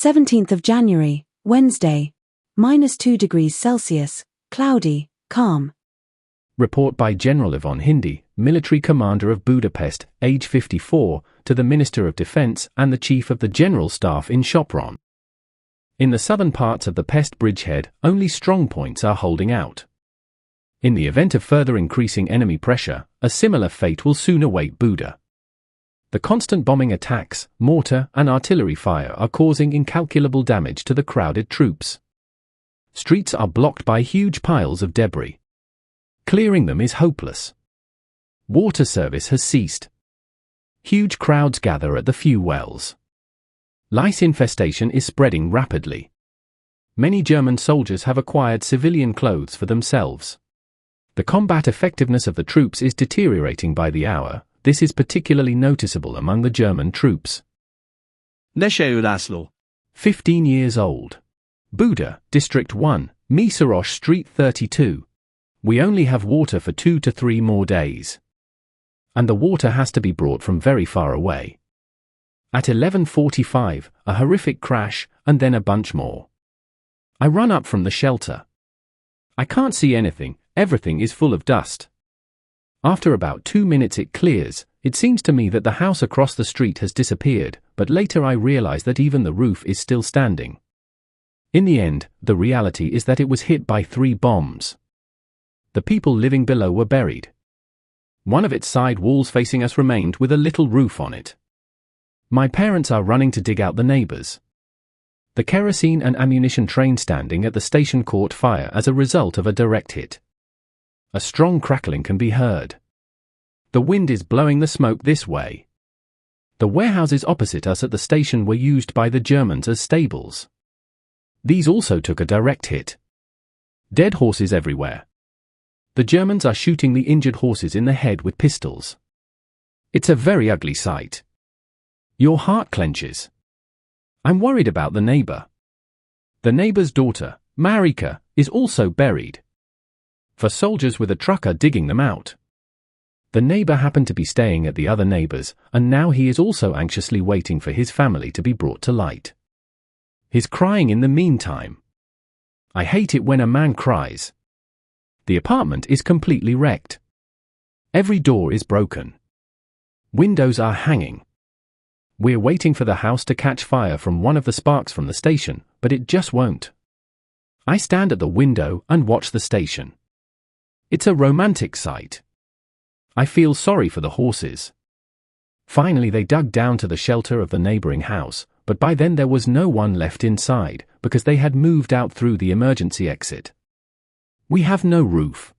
17th of January, Wednesday. -2 degrees Celsius, cloudy, calm. Report by General Ivan Hindi, military commander of Budapest, age 54, to the Minister of Defense and the Chief of the General Staff in Sopron. In the southern parts of the Pest bridgehead, only strong points are holding out. In the event of further increasing enemy pressure, a similar fate will soon await Buda. The constant bombing attacks, mortar and artillery fire are causing incalculable damage to the crowded troops. Streets are blocked by huge piles of debris. Clearing them is hopeless. Water service has ceased. Huge crowds gather at the few wells. Lice infestation is spreading rapidly. Many German soldiers have acquired civilian clothes for themselves. The combat effectiveness of the troops is deteriorating by the hour. This is particularly noticeable among the German troops. Leseu László, 15 years old. Buda, District 1, Mészáros Street 32. We only have water for 2 to 3 more days. And the water has to be brought from very far away. At 11:45, a horrific crash, and then a bunch more. I run up from the shelter. I can't see anything, everything is full of dust. After about 2 minutes it clears. It seems to me that the house across the street has disappeared, but later I realize that even the roof is still standing. In the end, the reality is that it was hit by 3 bombs. The people living below were buried. One of its side walls facing us remained with a little roof on it. My parents are running to dig out the neighbors. The kerosene and ammunition train standing at the station caught fire as a result of a direct hit. A strong crackling can be heard. The wind is blowing the smoke this way. The warehouses opposite us at the station were used by the Germans as stables. These also took a direct hit. Dead horses everywhere. The Germans are shooting the injured horses in the head with pistols. It's a very ugly sight. Your heart clenches. I'm worried about the neighbor. The neighbor's daughter, Marika, is also buried. For soldiers with a truck are digging them out. The neighbor happened to be staying at the other neighbor's, and now he is also anxiously waiting for his family to be brought to light. He's crying in the meantime. I hate it when a man cries. The apartment is completely wrecked. Every door is broken. Windows are hanging. We're waiting for the house to catch fire from one of the sparks from the station, but it just won't. I stand at the window and watch the station. It's a romantic sight. I feel sorry for the horses. Finally they dug down to the shelter of the neighboring house, but by then there was no one left inside, because they had moved out through the emergency exit. We have no roof.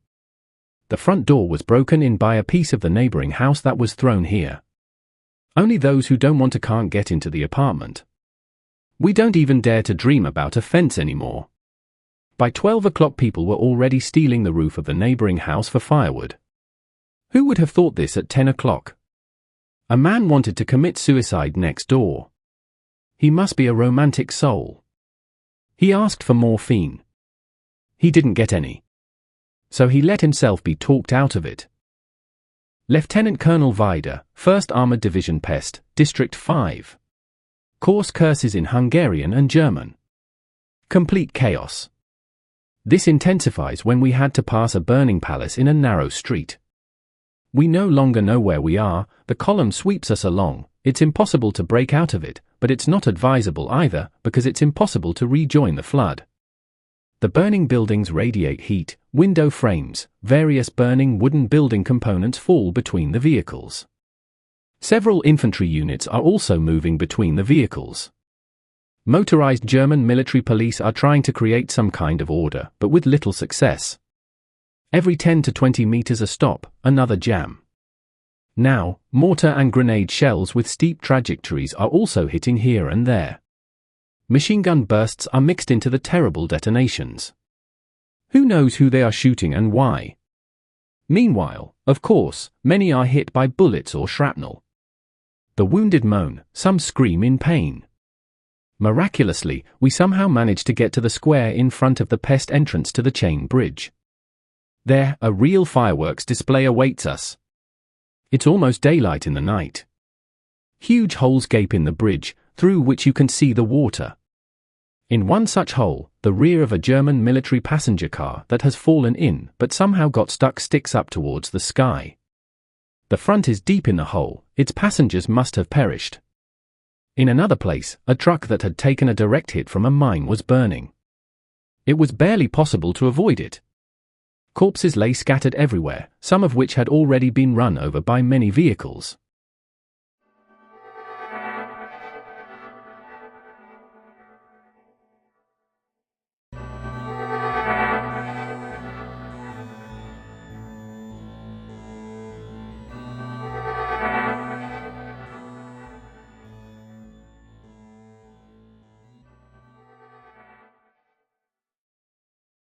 The front door was broken in by a piece of the neighboring house that was thrown here. Only those who don't want to can't get into the apartment. We don't even dare to dream about a fence anymore. By 12 o'clock people were already stealing the roof of the neighboring house for firewood. Who would have thought this at 10 o'clock? A man wanted to commit suicide next door. He must be a romantic soul. He asked for morphine. He didn't get any. So he let himself be talked out of it. Lieutenant Colonel Vida, 1st Armored Division Pest, District 5. Coarse curses in Hungarian and German. Complete chaos. This intensifies when we had to pass a burning palace in a narrow street. We no longer know where we are, the column sweeps us along, it's impossible to break out of it, but it's not advisable either, because it's impossible to rejoin the flood. The burning buildings radiate heat, window frames, various burning wooden building components fall between the vehicles. Several infantry units are also moving between the vehicles. Motorized German military police are trying to create some kind of order, but with little success. Every 10 to 20 meters a stop, another jam. Now, mortar and grenade shells with steep trajectories are also hitting here and there. Machine gun bursts are mixed into the terrible detonations. Who knows who they are shooting and why? Meanwhile, of course, many are hit by bullets or shrapnel. The wounded moan, some scream in pain. Miraculously, we somehow manage to get to the square in front of the Pest entrance to the chain bridge. There, a real fireworks display awaits us. It's almost daylight in the night. Huge holes gape in the bridge, through which you can see the water. In one such hole, the rear of a German military passenger car that has fallen in but somehow got stuck sticks up towards the sky. The front is deep in the hole, its passengers must have perished. In another place, a truck that had taken a direct hit from a mine was burning. It was barely possible to avoid it. Corpses lay scattered everywhere, some of which had already been run over by many vehicles.